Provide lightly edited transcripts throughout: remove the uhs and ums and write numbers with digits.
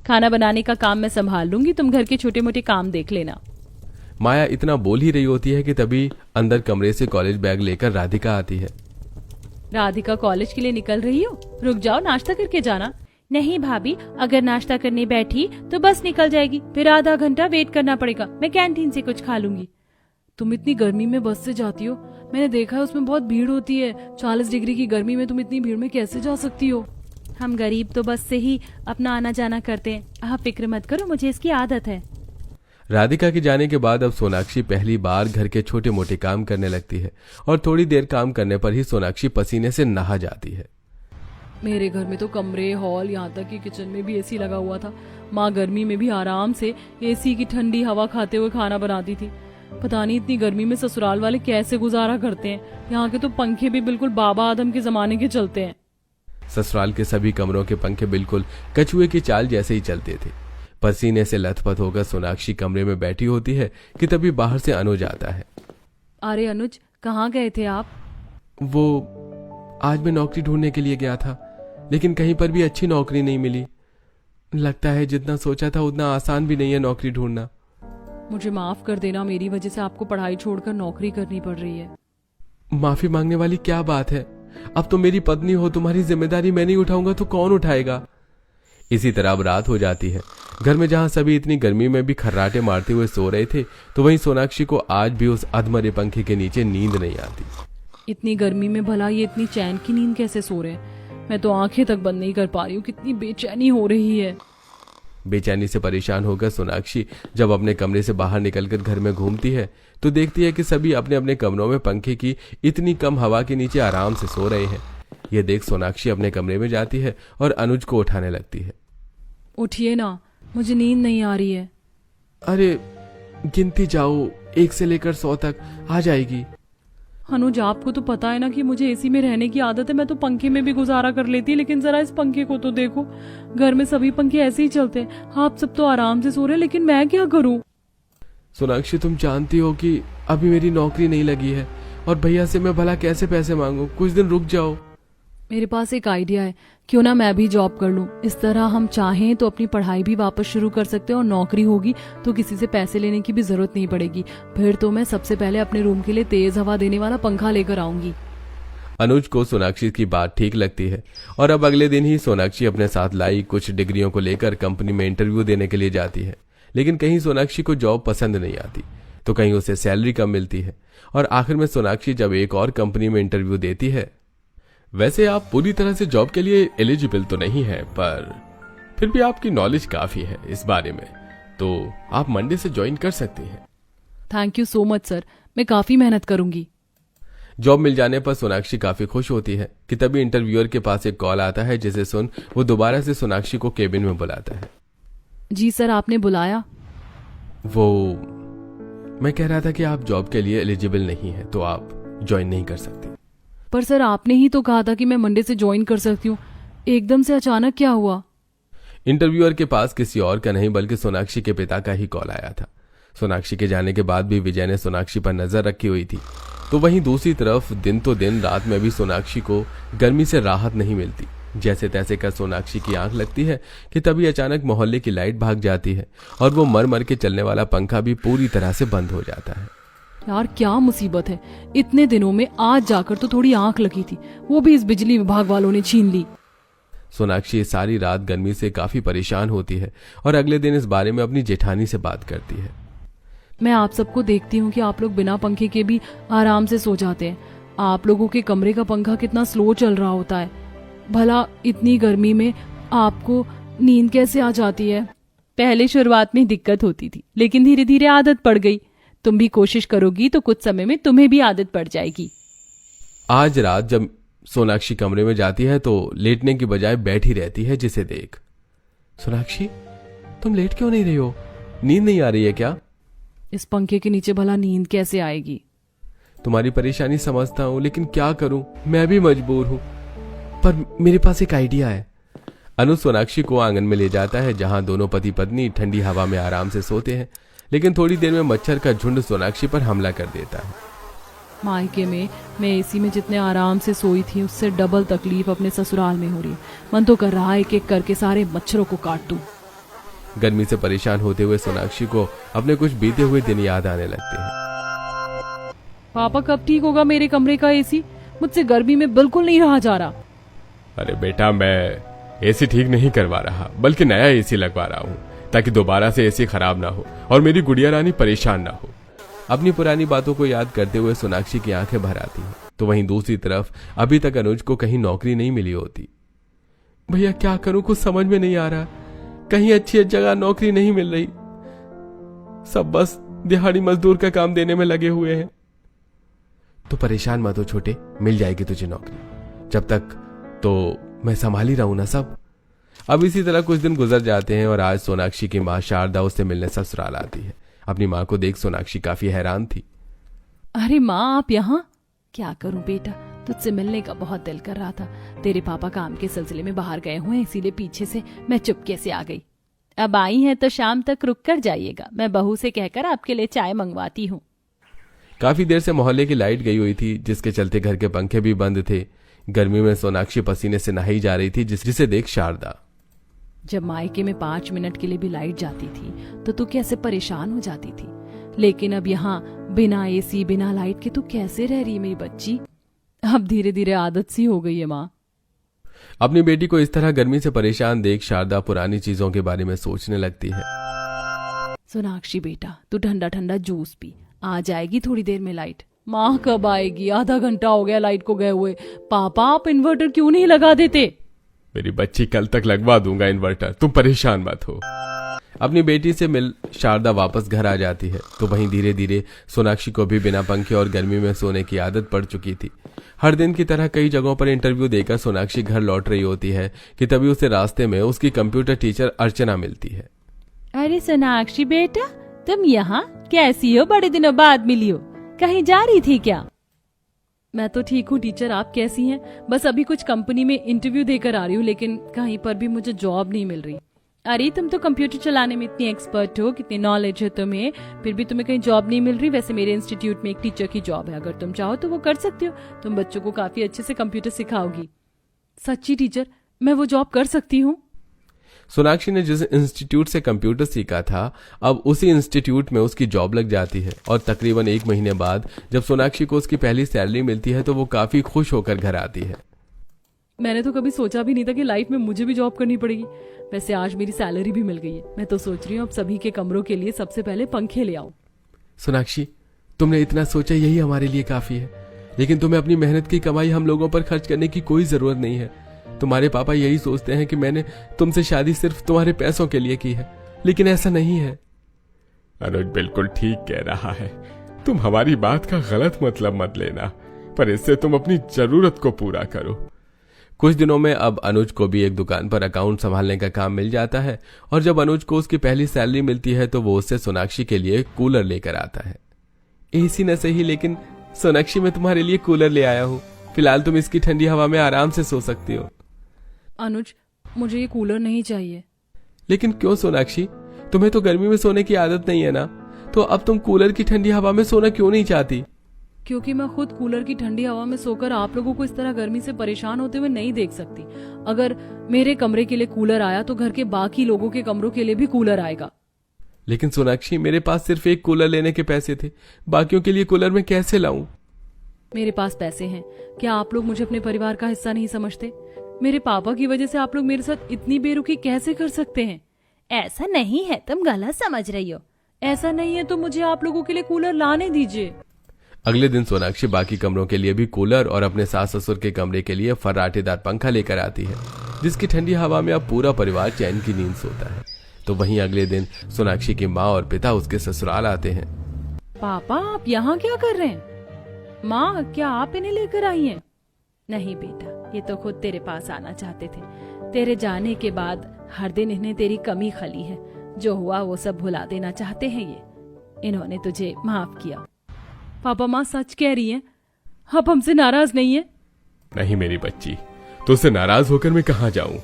खाना बनाने का काम मैं संभाल लूंगी, तुम घर के छोटे मोटे काम देख लेना। माया इतना बोल ही रही होती है कि तभी अंदर कमरे से कॉलेज बैग लेकर राधिका आती है। राधिका कॉलेज के लिए निकल रही हो? रुक जाओ, नाश्ता करके जाना। नहीं भाभी, अगर नाश्ता करने बैठी तो बस निकल जाएगी, फिर आधा घंटा वेट करना पड़ेगा। मैं कैंटीन से कुछ खा लूंगी। तुम इतनी गर्मी में बस से जाती हो? मैंने देखा है उसमें बहुत भीड़ होती है। 40 डिग्री की गर्मी में तुम इतनी भीड़ में कैसे जा सकती हो? हम गरीब तो बस से ही अपना आना जाना करते हैं, आप फिक्र मत करो, मुझे इसकी आदत है। राधिका के जाने के बाद अब सोनाक्षी पहली बार घर के छोटे मोटे काम करने लगती है और थोड़ी देर काम करने पर ही सोनाक्षी पसीने से नहा जाती है। मेरे घर में तो कमरे, हॉल, यहाँ तक कि किचन में भी एसी लगा हुआ था। माँ गर्मी में भी आराम से एसी की ठंडी हवा खाते हुए खाना बनाती थी। पता नहीं इतनी गर्मी में ससुराल वाले कैसे गुजारा करते हैं। यहाँ के तो पंखे भी बिल्कुल बाबा आदम के जमाने के चलते हैं। ससुराल के सभी कमरों के पंखे बिल्कुल कछुए की चाल जैसे ही चलते थे। पसीने से लथपथ होकर सोनाक्षी कमरे में बैठी होती है कि तभी बाहर से अनुज आता है। अरे अनुज, कहाँ गए थे आप? वो आज मैं नौकरी ढूंढने के लिए गया था, लेकिन कहीं पर भी अच्छी नौकरी नहीं मिली। लगता है जितना सोचा था उतना आसान भी नहीं है नौकरी ढूंढना। मुझे माफ कर देना, मेरी वजह से आपको पढ़ाई छोड़कर नौकरी करनी पड़ रही है। माफी मांगने वाली क्या बात है? अब तो मेरी पत्नी हो, तुम्हारी जिम्मेदारी मैं नहीं उठाऊंगा तो कौन उठाएगा? इसी तरह अब रात हो जाती है। घर में जहां सभी इतनी गर्मी में भी खर्राटे मारते हुए सो रहे थे, तो वहीं सोनाक्षी को आज भी उस अधमरे पंखे के नीचे नींद नहीं आती। इतनी गर्मी में भला ये इतनी चैन की नींद कैसे सो रहे हैं? मैं तो आंखें तक बंद नहीं कर पा रही हूँ, कितनी बेचैनी हो रही है। बेचैनी से परेशान होकर सोनाक्षी जब अपने कमरे से बाहर निकलकर घर में घूमती है तो देखती है कि सभी अपने अपने कमरों में पंखे की इतनी कम हवा के नीचे आराम से सो रहे हैं। यह देख सोनाक्षी अपने कमरे में जाती है और अनुज को उठाने लगती है। उठिए ना, मुझे नींद नहीं आ रही है। अरे गिनती जाओ, 1 से लेकर 100 तक आ जाएगी। अनुज, आपको तो पता है ना कि मुझे एसी में रहने की आदत है। मैं तो पंखे में भी गुजारा कर लेती, लेकिन जरा इस पंखे को तो देखो। घर में सभी पंखे ऐसे ही चलते हैं, आप सब तो आराम से सो रहे हैं, लेकिन मैं क्या करूं? सोनाक्षी, तुम जानती हो कि अभी मेरी नौकरी नहीं लगी है और भैया से मैं भला कैसे पैसे मांगू? कुछ दिन रुक जाओ। मेरे पास एक आइडिया है, क्यों ना मैं भी जॉब कर लूं। इस तरह हम चाहें तो अपनी पढ़ाई भी वापस शुरू कर सकते हैं और नौकरी होगी तो किसी से पैसे लेने की भी जरूरत नहीं पड़ेगी। फिर तो मैं सबसे पहले अपने रूम के लिए तेज हवा देने वाला पंखा लेकर आऊंगी। अनुज को सोनाक्षी की बात ठीक लगती है और अब अगले दिन ही सोनाक्षी अपने साथ लाई कुछ डिग्रियों को लेकर कंपनी में इंटरव्यू देने के लिए जाती है। लेकिन कहीं सोनाक्षी को जॉब पसंद नहीं आती तो कहीं उसे सैलरी कम मिलती है और आखिर में सोनाक्षी जब एक और कंपनी में इंटरव्यू देती है। वैसे आप पूरी तरह से जॉब के लिए एलिजिबल तो नहीं है, पर फिर भी आपकी नॉलेज काफी है इस बारे में, तो आप मंडे से ज्वाइन कर सकते हैं। Thank you so much sir, मैं काफी मेहनत करूंगी। जॉब मिल जाने पर सोनाक्षी काफी खुश होती है कि तभी इंटरव्यूअर के पास एक कॉल आता है, जिसे सुन वो दोबारा से सोनाक्षी को केबिन में बुलाता है। जी सर, आपने बुलाया? वो मैं कह रहा था कि आप जॉब के लिए एलिजिबल नहीं है तो आप ज्वाइन नहीं कर सकते। पर सर, आपने ही तो कहा था कि मैं मंडे से ज्वाइन कर सकती हूँ, एकदम से अचानक क्या हुआ? इंटरव्यूअर के पास किसी और का नहीं बल्कि सोनाक्षी के पिता का ही कॉल आया था। सोनाक्षी के जाने के बाद भी विजय ने सोनाक्षी पर नजर रखी हुई थी, तो वहीं दूसरी तरफ दिन तो दिन रात में भी सोनाक्षी को गर्मी से राहत नहीं मिलती। जैसे तैसे कर सोनाक्षी की आंख लगती है कि तभी अचानक मोहल्ले की लाइट भाग जाती है और वो मर मर के चलने वाला पंखा भी पूरी तरह से बंद हो जाता है। यार क्या मुसीबत है, इतने दिनों में आज जाकर तो थोड़ी आंख लगी थी, वो भी इस बिजली विभाग वालों ने छीन ली। सोनाक्षी सारी रात गर्मी से काफी परेशान होती है और अगले दिन इस बारे में अपनी जेठानी से बात करती है। मैं आप सबको देखती हूँ कि आप लोग बिना पंखे के भी आराम से सो जाते हैं। आप लोगों के कमरे का पंखा कितना स्लो चल रहा होता है। भला इतनी गर्मी में आपको नींद कैसे आ जाती है? पहले शुरुआत में दिक्कत होती थी, लेकिन धीरे धीरे आदत पड़ गई। तुम भी कोशिश करोगी तो कुछ समय में तुम्हें भी आदत पड़ जाएगी। आज रात जब सोनाक्षी कमरे में जाती है तो लेटने की बजाय बैठी रहती है, जिसे देख सोनाक्षी, तुम लेट क्यों नहीं रही हो? नींद नहीं आ रही है क्या? इस पंखे के नीचे भला नींद कैसे आएगी? तुम्हारी परेशानी समझता हूं, लेकिन क्या करूं, मैं भी मजबूर हूं। पर मेरे पास एक आइडिया है। अनुज सोनाक्षी को आंगन में ले जाता है, जहां दोनों पति पत्नी ठंडी हवा में आराम से सोते हैं। लेकिन थोड़ी देर में मच्छर का झुंड सोनाक्षी पर हमला कर देता है। मायके में मैं एसी में जितने आराम से सोई थी उससे डबल तकलीफ अपने ससुराल में हो रही है। मन तो कर रहा है एक एक करके सारे मच्छरों को काट दूं। गर्मी से परेशान होते हुए सोनाक्षी को अपने कुछ बीते हुए दिन याद आने लगते हैं। पापा कब ठीक होगा मेरे कमरे का एसी? मुझसे गर्मी में बिल्कुल नहीं रहा जा रहा। अरे बेटा, मैं एसी ठीक नहीं करवा रहा, बल्कि नया एसी लगवा रहा हूँ, ताकि दोबारा से एसी खराब ना हो और मेरी गुड़िया रानी परेशान ना हो। अपनी पुरानी बातों को याद करते हुए सोनाक्षी की आंखें भर आती हैं। तो वहीं दूसरी तरफ अभी तक अनुज को कहीं नौकरी नहीं मिली होती। भैया क्या करूं, कुछ समझ में नहीं आ रहा, कहीं अच्छी जगह नौकरी नहीं मिल रही, सब बस दिहाड़ी मजदूर का काम देने में लगे हुए हैं। तो परेशान मत हो छोटे, मिल जाएगी तुझे नौकरी, जब तक तो मैं संभाल ही रहा हूं ना सब। अब इसी तरह कुछ दिन गुजर जाते हैं और आज सोनाक्षी की माँ शारदा उससे मिलने ससुराल आती है। अपनी माँ को देख सोनाक्षी काफी हैरान थी। अरे माँ, आप यहाँ? क्या करूं बेटा, तुझसे मिलने का बहुत दिल कर रहा था। तेरे पापा काम के सिलसिले में बाहर गए हुए हैं, इसीलिए पीछे से मैं चुपके से आ गई। अब आई हैं तो शाम तक रुक कर जाइएगा, मैं बहू से कहकर आपके लिए चाय मंगवाती हूँ। काफी देर से मोहल्ले की लाइट गई हुई थी, जिसके चलते घर के पंखे भी बंद थे। गर्मी में सोनाक्षी पसीने से नहाई जा रही थी, जिसे देख शारदा, जब मायके में 5 मिनट के लिए भी लाइट जाती थी तो तू कैसे परेशान हो जाती थी, लेकिन अब यहाँ बिना एसी बिना लाइट के तू कैसे रह रही है मेरी बच्ची? अब धीरे धीरे आदत सी हो गई है माँ। अपनी बेटी को इस तरह गर्मी से परेशान देख शारदा पुरानी चीजों के बारे में सोचने लगती है। सोनाक्षी बेटा, तू ठंडा ठंडा जूस पी, आ जाएगी थोड़ी देर में लाइट। माँ कब आएगी? आधा घंटा हो गया लाइट को गए हुए। पापा आप इन्वर्टर क्यों नहीं लगा देते? मेरी बच्ची, कल तक लगवा दूंगा इन्वर्टर, तुम परेशान मत हो। अपनी बेटी से मिल शारदा वापस घर आ जाती है। तो वहीं धीरे धीरे सोनाक्षी को भी बिना पंखे और गर्मी में सोने की आदत पड़ चुकी थी। हर दिन की तरह कई जगहों पर इंटरव्यू देकर सोनाक्षी घर लौट रही होती है कि तभी उसे रास्ते में उसकी कंप्यूटर टीचर अर्चना मिलती है। अरे सोनाक्षी बेटा, तुम यहाँ कैसी हो? बड़े दिनों बाद मिली हो, कहीं जा रही थी क्या? मैं तो ठीक हूँ टीचर, आप कैसी हैं? बस अभी कुछ कंपनी में इंटरव्यू देकर आ रही हूँ, लेकिन कहीं पर भी मुझे जॉब नहीं मिल रही। अरे तुम तो कंप्यूटर चलाने में इतनी एक्सपर्ट हो, कितनी नॉलेज है तुम्हें, फिर भी तुम्हें कहीं जॉब नहीं मिल रही। वैसे मेरे इंस्टीट्यूट में एक टीचर की जॉब है, अगर तुम चाहो तो वो कर सकती हो। तुम बच्चों को काफी अच्छे से कंप्यूटर सिखाओगी। सच्ची टीचर, मैं वो जॉब कर सकती हूँ? सोनाक्षी ने जिस इंस्टीट्यूट से कंप्यूटर सीखा था, अब उसी इंस्टीट्यूट में उसकी जॉब लग जाती है। और तकरीबन 1 महीने बाद जब सोनाक्षी को उसकी पहली सैलरी मिलती है तो वो काफी खुश होकर घर आती है। मैंने तो कभी सोचा भी नहीं था कि लाइफ में मुझे भी जॉब करनी पड़ेगी। वैसे आज मेरी सैलरी भी मिल गई है। मैं तो सोच रही हूँ अब सभी के कमरों के लिए सबसे पहले पंखे ले आऊं। सोनाक्षी, तुमने इतना सोचा, यही हमारे लिए काफी है। लेकिन तुम्हें अपनी मेहनत की कमाई हम लोगों पर खर्च करने की कोई जरूरत नहीं है। तुम्हारे पापा यही सोचते हैं कि मैंने तुमसे शादी सिर्फ तुम्हारे पैसों के लिए की है, लेकिन ऐसा नहीं है। अनुज बिल्कुल ठीक कह रहा है, तुम हमारी बात का गलत मतलब मत लेना, पर इससे तुम अपनी जरूरत को पूरा करो। कुछ दिनों में अब अनुज को भी एक दुकान पर अकाउंट संभालने का काम मिल जाता है। और जब अनुज को उसकी पहली सैलरी मिलती है तो वो उससे सोनाक्षी के लिए कूलर लेकर आता है। एसी न सही, लेकिन सोनाक्षी मैं तुम्हारे लिए कूलर ले आया हूँ। फिलहाल तुम इसकी ठंडी हवा में आराम से सो सकती हो। अनुज, मुझे ये कूलर नहीं चाहिए। लेकिन क्यों सोनाक्षी, तुम्हें तो गर्मी में सोने की आदत नहीं है ना, तो अब तुम कूलर की ठंडी हवा में सोना क्यों नहीं चाहती? क्योंकि मैं खुद कूलर की ठंडी हवा में सोकर आप लोगों को इस तरह गर्मी से परेशान होते हुए नहीं देख सकती। अगर मेरे कमरे के लिए कूलर आया तो घर के बाकी लोगों के कमरों के लिए भी कूलर आएगा। लेकिन सोनाक्षी, मेरे पास सिर्फ एक कूलर लेने के पैसे थे, बाकियों के लिए कूलर मैं कैसे लाऊं? मेरे पास पैसे हैं, क्या आप लोग मुझे अपने परिवार का हिस्सा नहीं समझते? मेरे पापा की वजह से आप लोग मेरे साथ इतनी बेरुखी कैसे कर सकते हैं? ऐसा नहीं है, तुम गलत समझ रही हो। ऐसा नहीं है तो मुझे आप लोगों के लिए कूलर लाने दीजिए। अगले दिन सोनाक्षी बाकी कमरों के लिए भी कूलर और अपने सास ससुर के कमरे के लिए फर्राटेदार पंखा लेकर आती है, जिसकी ठंडी हवा में अब पूरा परिवार चैन की नींद सोता है। तो वहीं अगले दिन सोनाक्षी की माँ और पिता उसके ससुराल आते हैं। पापा, आप यहाँ क्या कर रहे हैं? माँ, क्या आप इन्हें लेकर आई हैं? नहीं बेटा, ये तो खुद तेरे पास आना चाहते थे। तेरे जाने के बाद हर दिन इन्हें तेरी कमी खली है। जो हुआ वो सब भुला देना चाहते हैं ये। इन्होंने तुझे माफ किया। पापा, माँ सच कह रही हैं? आप हमसे नाराज नहीं है? नहीं मेरी बच्ची, तुझसे नाराज होकर मैं कहाँ जाऊं?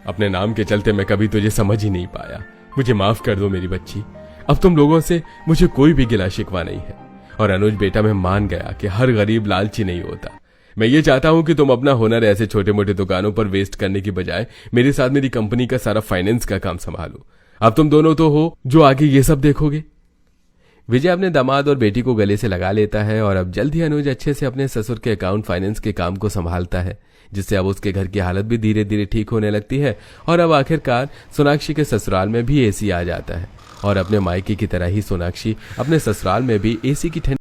अपने नाम के चलते मैं कभी तुझे समझ ही नहीं पाया। मुझे माफ कर दो मेरी बच्ची। अब तुम लोगों से मुझे कोई भी गिला शिकवा नहीं है। और अनुज बेटा, मैं मान गया कि हर गरीब लालची नहीं होता। मैं ये चाहता हूं कि तुम अपना हुनर ऐसे छोटे मोटे दुकानों पर वेस्ट करने की बजाय मेरे साथ मेरी कंपनी का सारा फाइनेंस का काम संभालो। अब तुम दोनों तो हो जो आगे ये सब देखोगे। विजय अपने दामाद और बेटी को गले से लगा लेता है और अब जल्द ही अनुज अच्छे से अपने ससुर के अकाउंट फाइनेंस के काम को संभालता है, जिससे अब उसके घर की हालत भी धीरे धीरे ठीक होने लगती है। और अब आखिरकार सोनाक्षी के ससुराल में भी एसी आ जाता है और अपने मायके की तरह ही सोनाक्षी अपने ससुराल में भी एसी की ठंडी